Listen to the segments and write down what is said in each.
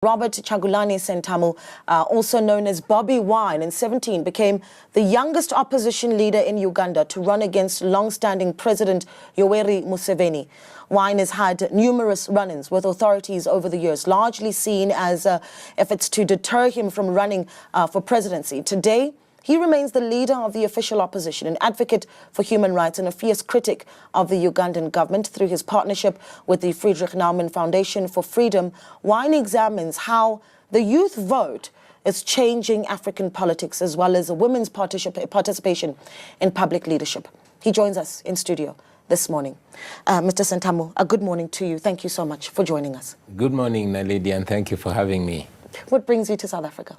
Robert Kyagulanyi Ssentamu, also known as Bobi Wine, in 17 became the youngest opposition leader in Uganda to run against long-standing President Yoweri Museveni. Wine has had numerous run-ins with authorities over the years, largely seen as efforts to deter him from running for presidency. Today, he remains the leader of the official opposition, an advocate for human rights and a fierce critic of the Ugandan government. Through his partnership with the Friedrich Naumann Foundation for Freedom, Wine examines how the youth vote is changing African politics, as well as women's participation in public leadership. He joins us in studio this morning. Mr. Ssentamu, a good morning to you. Thank you so much for joining us. Good morning, Naledi, and thank you for having me. What brings you to South Africa?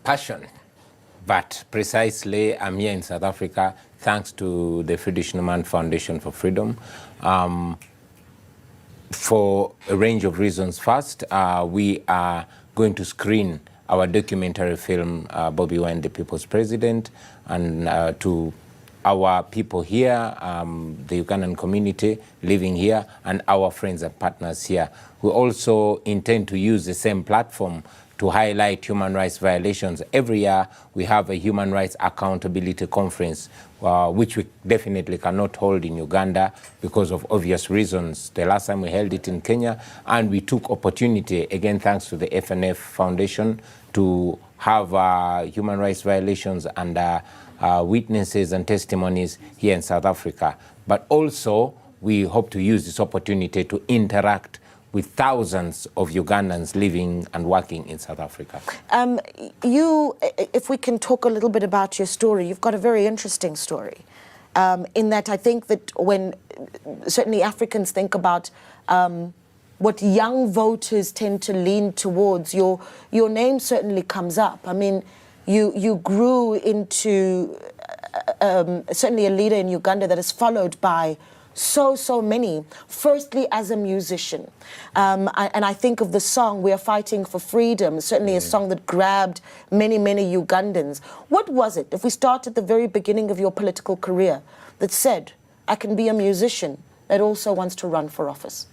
Passion. But precisely, I'm here in South Africa thanks to the Friedrich Naumann Foundation for Freedom for a range of reasons. First, we are going to screen our documentary film, Bobi Wine, the People's President, and to our people here, the Ugandan community living here, and our friends and partners here. We also intend to use the same platform to highlight human rights violations. Every year we have a human rights accountability conference, which we definitely cannot hold in Uganda because of obvious reasons. The last time we held it in Kenya, and we took opportunity, again thanks to the FNF Foundation, to have human rights violations and witnesses and testimonies here in South Africa. But also we hope to use this opportunity to interact with thousands of Ugandans living and working in South Africa. If we can talk a little bit about your story, you've got a very interesting story. In that I think that when certainly Africans think about what young voters tend to lean towards, your name certainly comes up. I mean, you grew into certainly a leader in Uganda that is followed by so many. Firstly, as a musician, and I think of the song "We Are Fighting for Freedom," certainly a song that grabbed many Ugandans. What was it, if we start at the very beginning of your political career, that said, I can be a musician that also wants to run for office?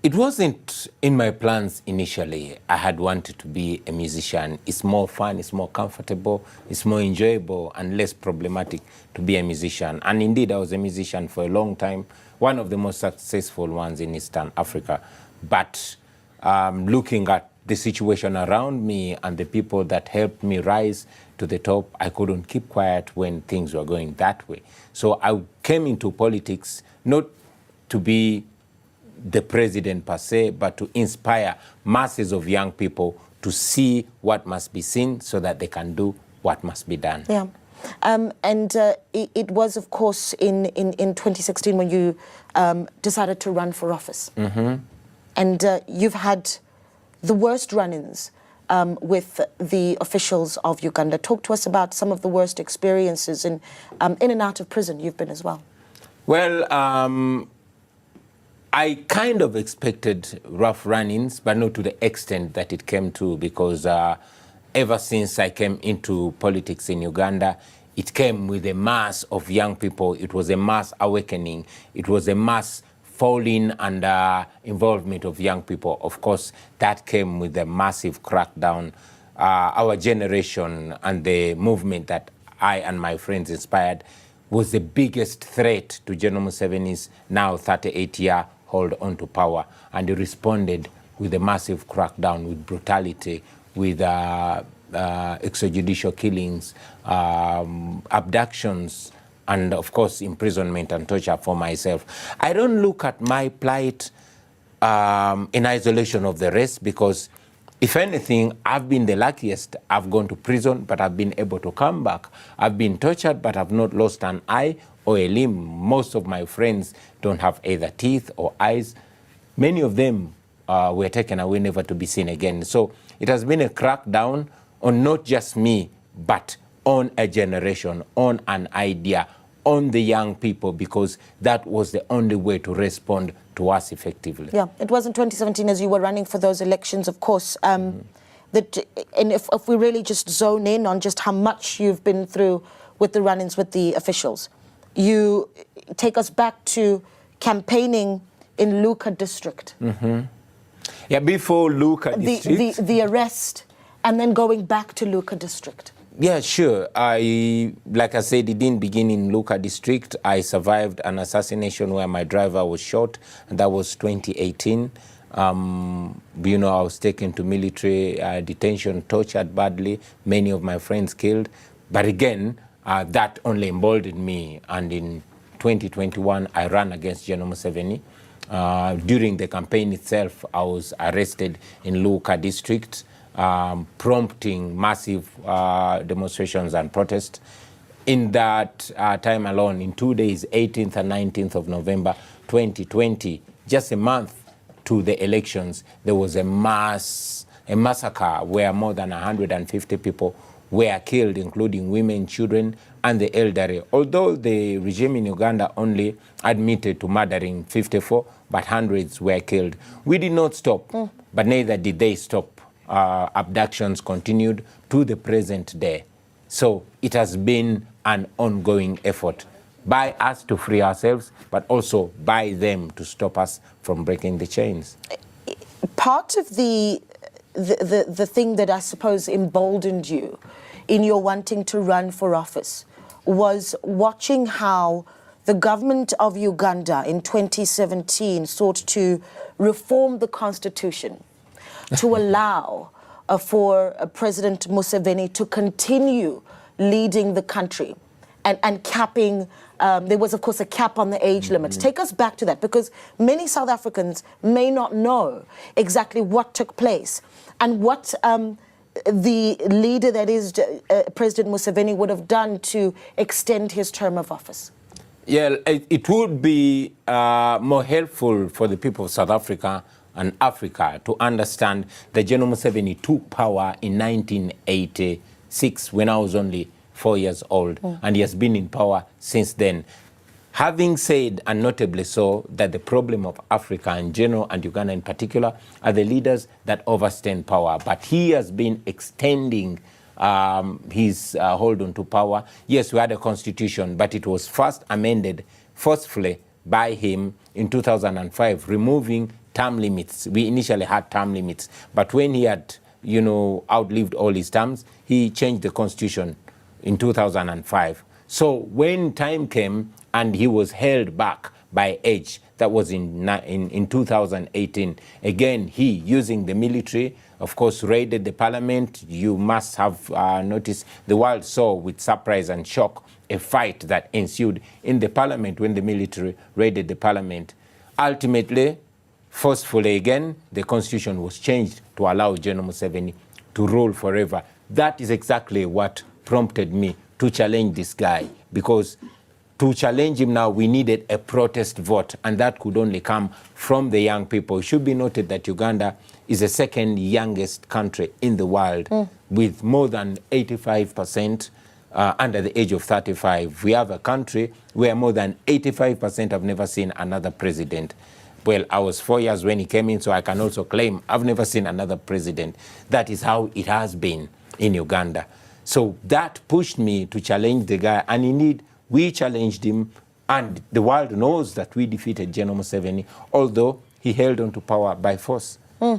It wasn't in my plans initially. I had wanted to be a musician. It's more fun, it's more comfortable, it's more enjoyable and less problematic to be a musician. And indeed, I was a musician for a long time, one of the most successful ones in Eastern Africa. But looking at the situation around me and the people that helped me rise to the top, I couldn't keep quiet when things were going that way. So I came into politics not to be the president per se, but to inspire masses of young people to see what must be seen so that they can do what must be done. Yeah. It was, of course, in 2016 when you decided to run for office. Mm-hmm. And you've had the worst run-ins with the officials of Uganda. Talk to us about some of the worst experiences in and out of prison you've been as well. Well, I kind of expected rough run-ins, but not to the extent that it came to, because ever since I came into politics in Uganda, it came with a mass of young people. It was a mass awakening. It was a mass falling and involvement of young people. Of course, that came with a massive crackdown. Our generation and the movement that I and my friends inspired was the biggest threat to General Museveni's now 38-year hold on to power, and he responded with a massive crackdown, with brutality, with extrajudicial killings, abductions, and of course imprisonment and torture for myself. I don't look at my plight in isolation of the rest, because if anything, I've been the luckiest. I've gone to prison, but I've been able to come back. I've been tortured, but I've not lost an eye or a limb. Most of my friends don't have either teeth or eyes. Many of them were taken away, never to be seen again. So it has been a crackdown on not just me, but on a generation, on an idea, on the young people, because that was the only way to respond to us effectively. Yeah, it was in 2017 as you were running for those elections, of course. That, and if we really just zone in on just how much you've been through with the run-ins with the officials, you take us back to campaigning in Luka district. Mm-hmm. Yeah, before Luka district. The arrest and then going back to Luka district. Yeah, sure. Like I said, it didn't begin in Luka district. I survived an assassination where my driver was shot, and that was 2018. I was taken to military detention, tortured badly, many of my friends killed. But again, that only emboldened me. And in 2021, I ran against General Museveni. During the campaign itself, I was arrested in Luka district, prompting massive demonstrations and protests. In that time alone, in 2 days, 18th and 19th of November 2020, just a month to the elections, there was a massacre where more than 150 people were killed, including women, children, and the elderly. Although the regime in Uganda only admitted to murdering 54, but hundreds were killed. We did not stop, but neither did they stop. Abductions continued to the present day. So it has been an ongoing effort by us to free ourselves, but also by them to stop us from breaking the chains. Part of the thing that I suppose emboldened you in your wanting to run for office was watching how the government of Uganda in 2017 sought to reform the constitution to allow for President Museveni to continue leading the country and capping. There was, of course, a cap on the age limit. Take us back to that, because many South Africans may not know exactly what took place and what the leader, that is President Museveni, would have done to extend his term of office. Yeah, it would be more helpful for the people of South Africa and Africa to understand that General Museveni took power in 1986 when I was only 4 years old, and he has been in power since then. Having said, and notably so, that the problem of Africa in general and Uganda in particular are the leaders that overstand power, but he has been extending his hold on to power. Yes, we had a constitution, but it was first amended forcefully by him in 2005, removing term limits. We initially had term limits, but when he had, outlived all his terms, he changed the constitution in 2005. So when time came and he was held back by age, that was in 2018, again, he, using the military, of course, raided the parliament. You must have noticed the world saw with surprise and shock a fight that ensued in the parliament when the military raided the parliament. Ultimately, forcefully again, the constitution was changed to allow General Museveni to rule forever. That is exactly what prompted me to challenge this guy, because to challenge him now, we needed a protest vote, and that could only come from the young people. It should be noted that Uganda is the second youngest country in the world, with more than 85% under the age of 35. We have a country where more than 85% have never seen another president. Well, I was 4 years when he came in, so I can also claim I've never seen another president. That is how it has been in Uganda. So that pushed me to challenge the guy, and indeed, we challenged him, and the world knows that we defeated General Museveni, although he held on to power by force. Yeah.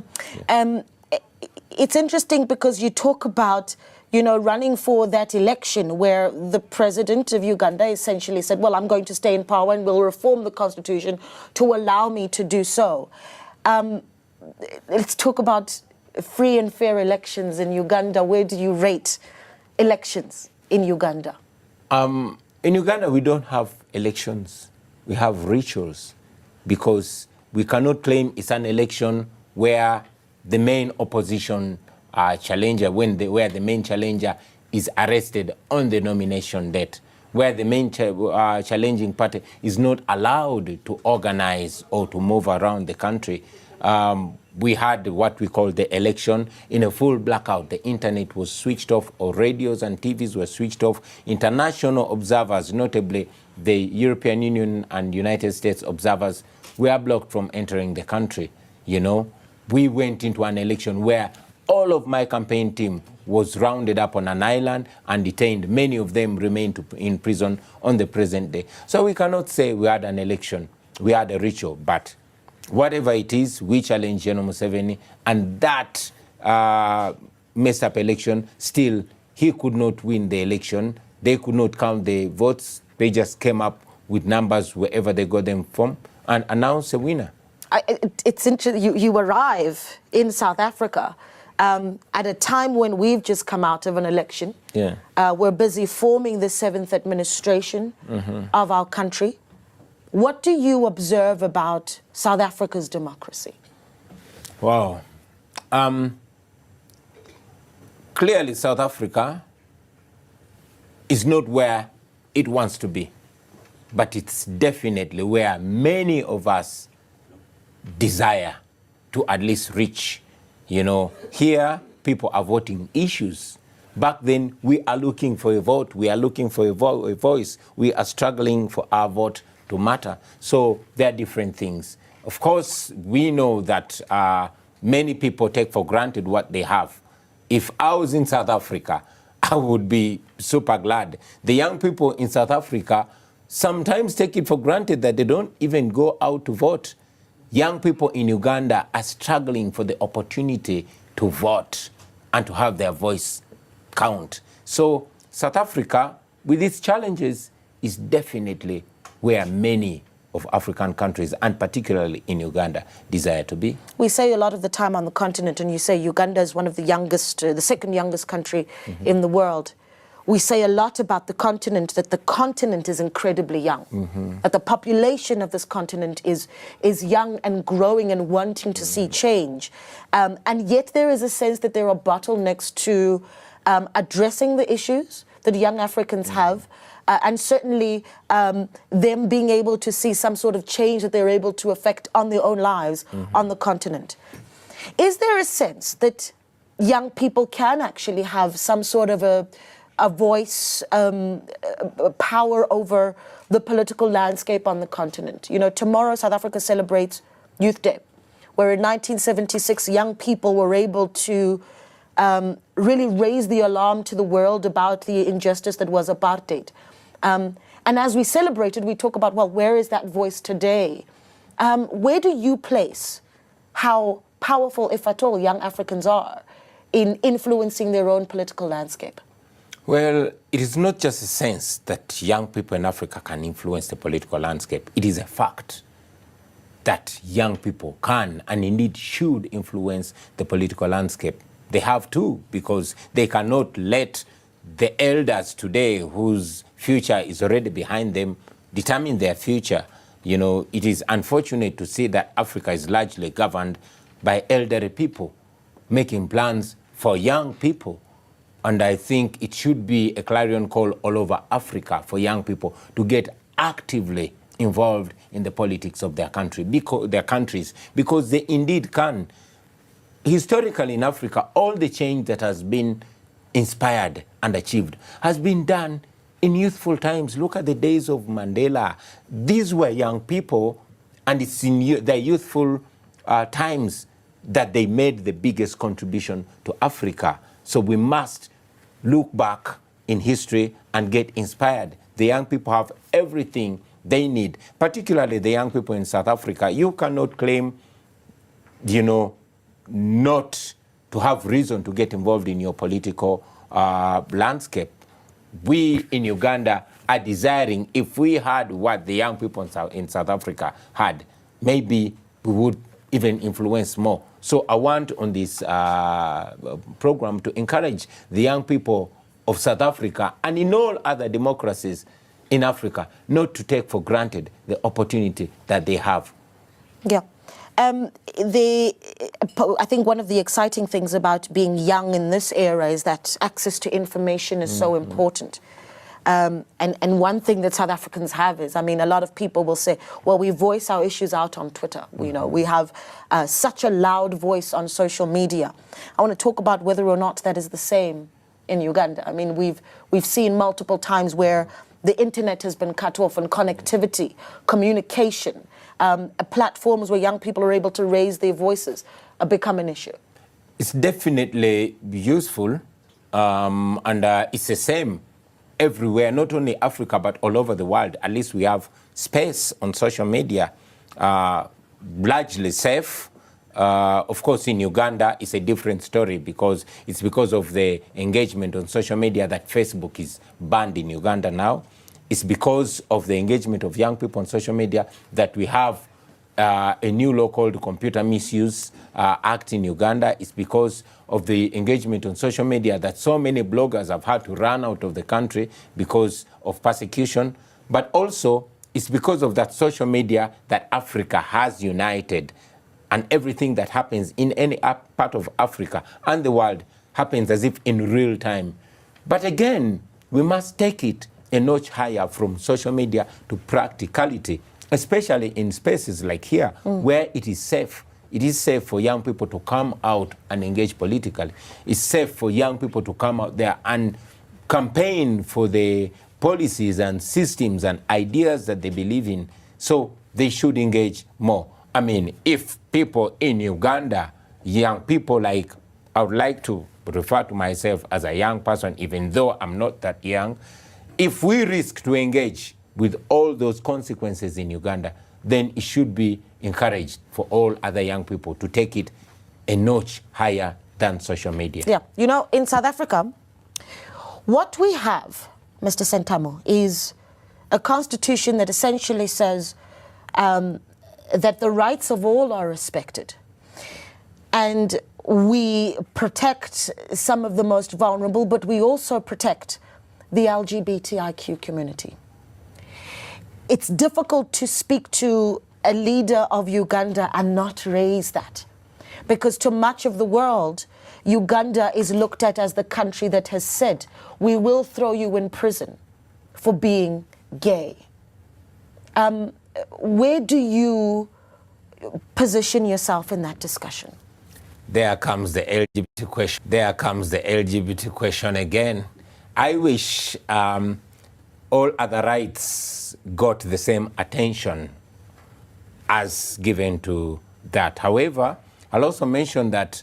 It's interesting because you talk about, running for that election where the president of Uganda essentially said, well, I'm going to stay in power and will reform the constitution to allow me to do so. Let's talk about free and fair elections in Uganda. Where do you rate elections in Uganda? In Uganda, we don't have elections. We have rituals, because we cannot claim it's an election where the main opposition challenger, where the main challenger is arrested on the nomination date, where the main challenging party is not allowed to organize or to move around the country. We had what we call the election in a full blackout. The internet was switched off, or radios and TVs were switched off. International observers, notably the European Union and United States observers, were blocked from entering the country. We went into an election where all of my campaign team was rounded up on an island and detained. Many of them remained in prison on the present day. So we cannot say we had an election. We had a ritual, but Whatever it is, we challenge General Museveni, and that messed up election, still, he could not win the election. They could not count the votes. They just came up with numbers wherever they got them from and announced a winner. It's interesting. You arrive in South Africa at a time when we've just come out of an election. Yeah. We're busy forming the 7th administration of our country. What do you observe about South Africa's democracy? Wow. Clearly, South Africa is not where it wants to be, but it's definitely where many of us desire to at least reach. You know, here people are voting issues. Back then, we are looking for a vote. We are looking for a voice. We are struggling for our vote to matter. So there are different things. Of course, we know that many people take for granted what they have. If I was in South Africa, I would be super glad. The young people in South Africa sometimes take it for granted that they don't even go out to vote. Young people in Uganda are struggling for the opportunity to vote and to have their voice count. So South Africa, with its challenges, is definitely where many of African countries, and particularly in Uganda, desire to be. We say a lot of the time on the continent, and you say Uganda is one of the youngest, the second youngest country in the world. We say a lot about the continent, that the continent is incredibly young, that the population of this continent is young and growing and wanting to see change. And yet there is a sense that there are bottlenecks to addressing the issues that young Africans have, and certainly them being able to see some sort of change that they're able to affect on their own lives on the continent. Is there a sense that young people can actually have some sort of a voice, power over the political landscape on the continent? You know, tomorrow South Africa celebrates Youth Day, where in 1976 young people were able to really raise the alarm to the world about the injustice that was apartheid. And as we celebrated, we talk about, well, where is that voice today? Where do you place how powerful, if at all, young Africans are in influencing their own political landscape? Well, it is not just a sense that young people in Africa can influence the political landscape. It is a fact that young people can and indeed should influence the political landscape. They have to, because they cannot let the elders today, whose future is already behind them, determine their future. You know, it is unfortunate to see that Africa is largely governed by elderly people making plans for young people. And I think it should be a clarion call all over Africa for young people to get actively involved in the politics of their country, their countries, because they indeed can. Historically in Africa, all the change that has been inspired and achieved has been done in youthful times. Look at the days of Mandela. These were young people, and it's in their youthful times that they made the biggest contribution to Africa. So we must look back in history and get inspired. The young people have everything they need, particularly the young people in South Africa. You cannot claim, you know, not to have reason to get involved in your political landscape. We in Uganda are desiring, if we had what the young people in South Africa had, maybe we would even influence more. So I want on this program to encourage the young people of South Africa and in all other democracies in Africa not to take for granted the opportunity that they have. Yeah. I think one of the exciting things about being young in this era is that access to information is so important. And one thing that South Africans have is, I mean, a lot of people will say, well, we voice our issues out on Twitter. You know, we have such a loud voice on social media. I want to talk about whether or not that is the same in Uganda. I mean, we've seen multiple times where the internet has been cut off and connectivity, communication, platforms where young people are able to raise their voices become an issue. It's definitely useful, and it's the same everywhere, not only Africa, but all over the world. At least we have space on social media. largely safe. Of course, in Uganda, it's a different story because it's because of the engagement on social media that Facebook is banned in Uganda now. It's because of the engagement of young people on social media that we have a new law called Computer Misuse Act in Uganda. It's because of the engagement on social media that so many bloggers have had to run out of the country because of persecution. But also, it's because of that social media that Africa has united. And everything that happens in any part of Africa and the world happens as if in real time. But again, we must take it a notch higher from social media to practicality, especially in spaces like here, where it is safe. It is safe for young people to come out and engage politically. It's safe for young people to come out there and campaign for the policies and systems and ideas that they believe in. So they should engage more. I mean, if people in Uganda, young people like, I would like to refer to myself as a young person, even though I'm not that young, if we risk to engage with all those consequences in Uganda, then it should be encouraged for all other young people to take it a notch higher than social media. Yeah, you know, in South Africa, what we have, Mr. Sentamu, is a constitution that essentially says that the rights of all are respected. And we protect some of the most vulnerable, but we also protect the LGBTIQ community. It's difficult to speak to a leader of Uganda and not raise that, because to much of the world, Uganda is looked at as the country that has said, we will throw you in prison for being gay. Where do you position yourself in that discussion? There comes the LGBT question. There comes the LGBT question again. I wish all other rights got the same attention as given to that. However, I'll also mention that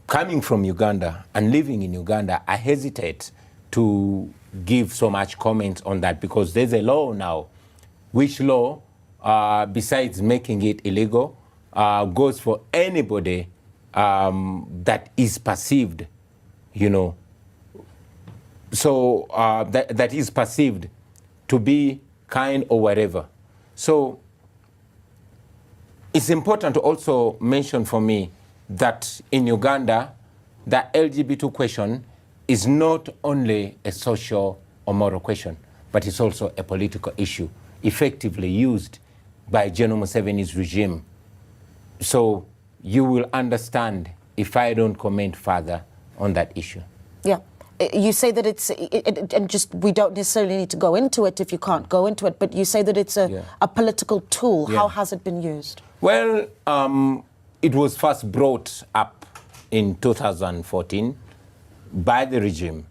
coming from Uganda and living in Uganda, I hesitate to give so much comment on that because there's a law now, which law, besides making it illegal, goes for anybody that is perceived, you know, so that is perceived to be kind or whatever. So it's important to also mention for me that in Uganda, the LGBT question is not only a social or moral question, but it's also a political issue, effectively used by General Museveni's regime. So you will understand if I don't comment further on that issue. Yeah. You say that it's, and just we don't necessarily need to go into it if you can't go into it, but you say that it's a political tool. Yeah. How has it been used? Well, it was first brought up in 2014 by the regime,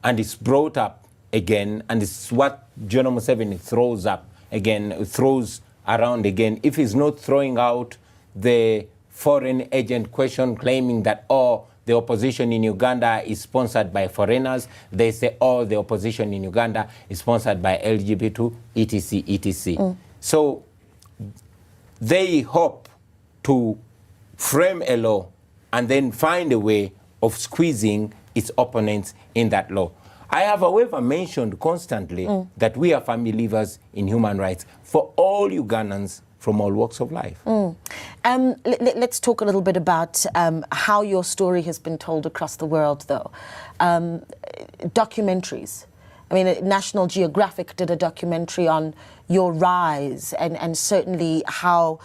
and it's brought up again, and it's what General Museveni throws up again, throws around again. If he's not throwing out the foreign agent question, claiming that, oh, the opposition in Uganda is sponsored by foreigners. They say, oh, the opposition in Uganda is sponsored by LGBT, etc., etc. So they hope to frame a law and then find a way of squeezing its opponents in that law. I have, however, mentioned constantly that we are firm believers in human rights for all Ugandans from all walks of life. Let's talk a little bit about how your story has been told across the world, though. Documentaries. I mean, National Geographic did a documentary on your rise and certainly how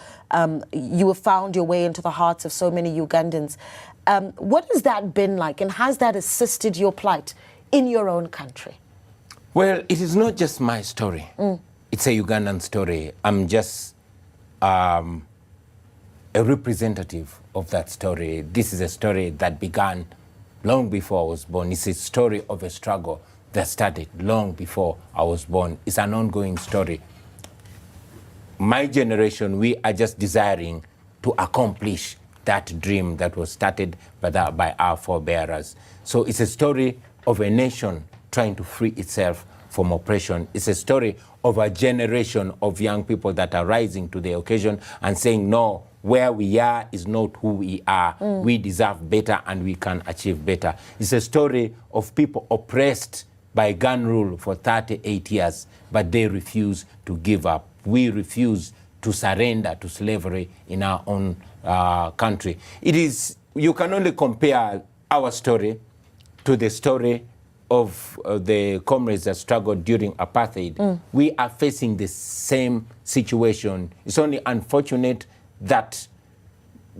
you have found your way into the hearts of so many Ugandans. What has that been like, and has that assisted your plight in your own country? Well, it is not just my story. It's a Ugandan story. I'm just a representative of that story. This is a story that began long before I was born. It's a story of a struggle that started long before I was born. It's an ongoing story. My generation, we are just desiring to accomplish that dream that was started by our forebearers. So it's a story of a nation trying to free itself from oppression. It's a story of a generation of young people that are rising to the occasion and saying, no, where we are is not who we are. We deserve better and we can achieve better. It's a story of people oppressed by gun rule for 38 years, but they refuse to give up. We refuse to surrender to slavery in our own country. It is, you can only compare our story to the story of the comrades that struggled during apartheid. We are facing the same situation. It's only unfortunate that,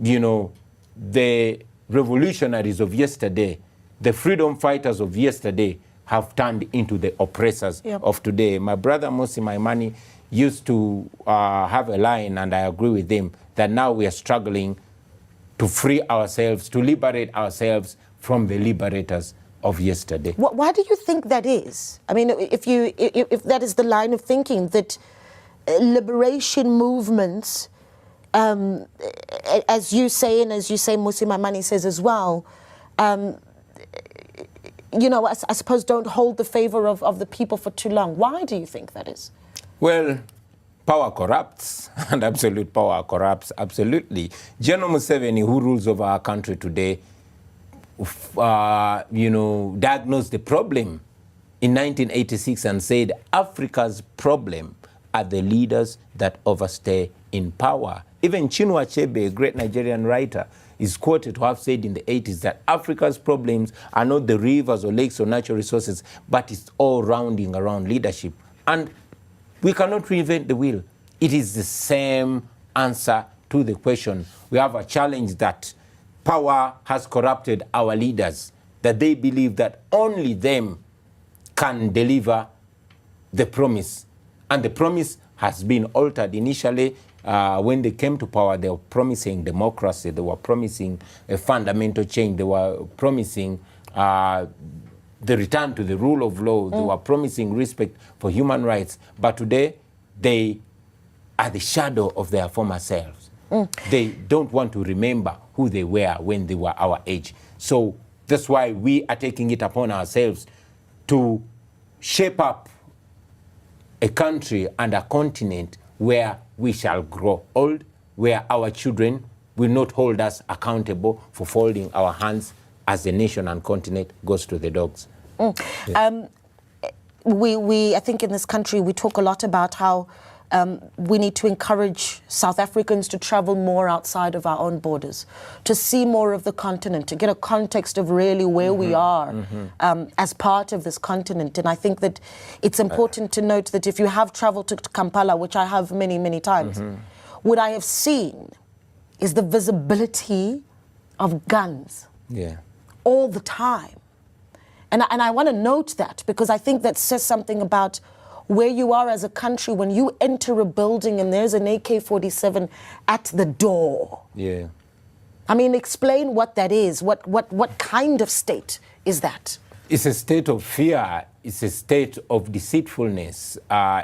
you know, the revolutionaries of yesterday, the freedom fighters of yesterday, have turned into the oppressors of today. My brother Mosi Maimani used to have a line, and I agree with him, that now we are struggling to free ourselves, to liberate ourselves from the liberators of yesterday. Why do you think that is? I mean, if that is the line of thinking, that liberation movements, as you say, and as you say, Musi Maimani says as well, you know, I suppose don't hold the favor of the people for too long. Why do you think that is? Well, power corrupts, and absolute power corrupts, absolutely. General Museveni, who rules over our country today, you know, diagnosed the problem in 1986 and said, Africa's problem are the leaders that overstay in power. Even Chinua Achebe, a great Nigerian writer, is quoted to have said in the 80s that Africa's problems are not the rivers or lakes or natural resources, but it's all rounding around leadership. And we cannot reinvent the wheel. It is the same answer to the question. We have a challenge that power has corrupted our leaders, that they believe that only them can deliver the promise. And the promise has been altered. Initially, when they came to power, they were promising democracy, they were promising a fundamental change, they were promising the return to the rule of law, they were promising respect for human rights. But today, they are the shadow of their former selves. They don't want to remember who they were when they were our age. So that's why we are taking it upon ourselves to shape up a country and a continent where we shall grow old, where our children will not hold us accountable for folding our hands as the nation and continent goes to the dogs. Yes. I think in this country, we talk a lot about how we need to encourage South Africans to travel more outside of our own borders, to see more of the continent, to get a context of really where we are as part of this continent. And I think that it's important to note that if you have traveled to Kampala, which I have many, many times, what I have seen is the visibility of guns all the time. And I want to note that, because I think that says something about where you are as a country when you enter a building and there's an AK-47 at the door. Yeah. I mean, explain what that is. What kind of state is that? It's a state of fear. It's a state of deceitfulness.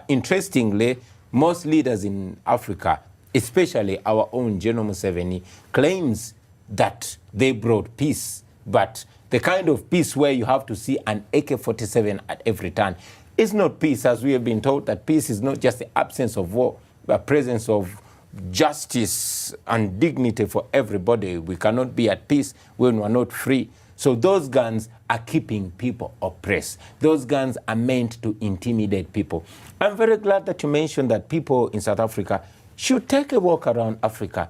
Interestingly, most leaders in Africa, especially our own General Museveni, claims that they brought peace. But the kind of peace where you have to see an AK-47 at every turn, it's not peace, as we have been told that peace is not just the absence of war, but presence of justice and dignity for everybody. We cannot be at peace when we're not free. So those guns are keeping people oppressed. Those guns are meant to intimidate people. I'm very glad that you mentioned that people in South Africa should take a walk around Africa.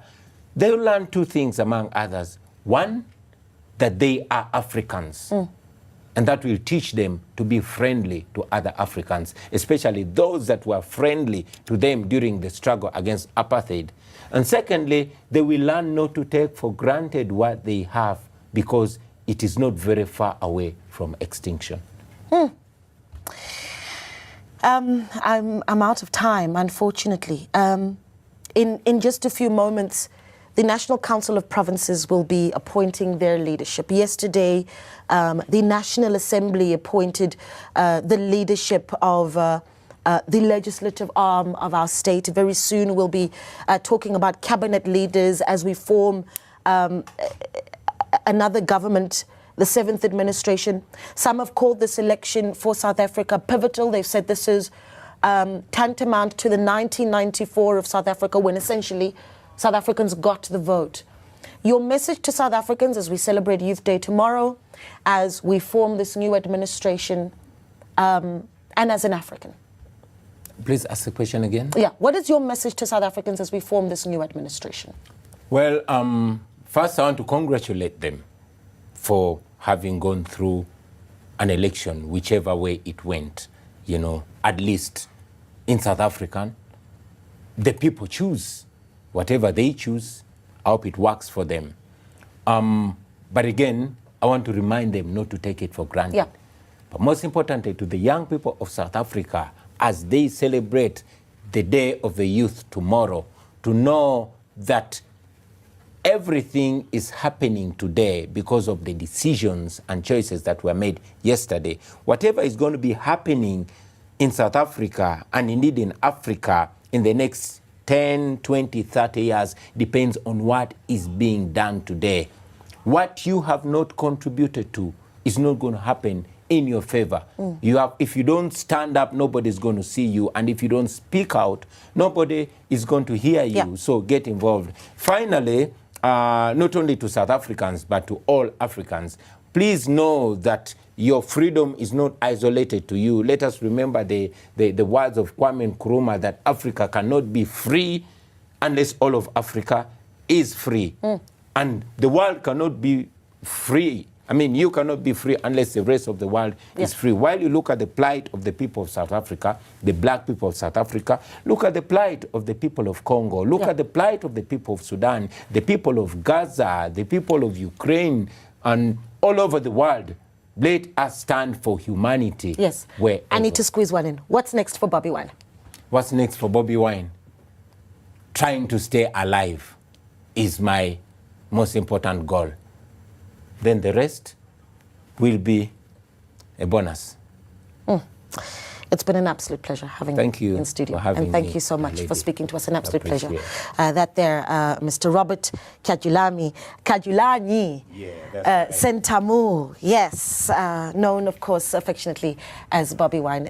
They'll learn two things, among others. One, that they are Africans. And that will teach them to be friendly to other Africans, especially those that were friendly to them during the struggle against apartheid. And secondly, they will learn not to take for granted what they have, because it is not very far away from extinction. I'm out of time, unfortunately. In just a few moments, the National Council of Provinces will be appointing their leadership. Yesterday, the National Assembly appointed the leadership of the legislative arm of our state. Very soon we'll be talking about cabinet leaders as we form another government the 7th administration. Some have called this election for South Africa pivotal. They've said this is tantamount to the 1994 of South Africa, when essentially South Africans got the vote. Your message to South Africans as we celebrate Youth Day tomorrow, as we form this new administration, and as an African? Please ask the question again. Yeah, what is your message to South Africans as we form this new administration? Well, first I want to congratulate them for having gone through an election, whichever way it went. You know, at least in South Africa, the people choose whatever they choose. I hope it works for them. But again, I want to remind them not to take it for granted. Yeah. But most importantly, to the young people of South Africa, as they celebrate the Day of the Youth tomorrow, to know that everything is happening today because of the decisions and choices that were made yesterday. Whatever is going to be happening in South Africa, and indeed in Africa, in the next 10, 20, 30 years, depends on what is being done today. What you have not contributed to is not going to happen in your favor. If you don't stand up, nobody's going to see you. And if you don't speak out, nobody is going to hear you. Yeah. So get involved. Finally, not only to South Africans, but to all Africans, please know that your freedom is not isolated to you. Let us remember the words of Kwame Nkrumah, that Africa cannot be free unless all of Africa is free. And the world cannot be free. I mean, you cannot be free unless the rest of the world is free. While you look at the plight of the people of South Africa, the black people of South Africa, look at the plight of the people of Congo, look at the plight of the people of Sudan, the people of Gaza, the people of Ukraine, and all over the world. Let us stand for humanity. Yes. Wherever. I need to squeeze one in. What's next for Bobi Wine? What's next for Bobi Wine? Trying to stay alive is my most important goal. Then the rest will be a bonus. It's been an absolute pleasure having you in studio. For having and thank me, you so much for speaking to us. An absolute pleasure. That there, Mr. Robert Kyagulanyi Sentamu, yes, known, of course, affectionately as Bobi Wine.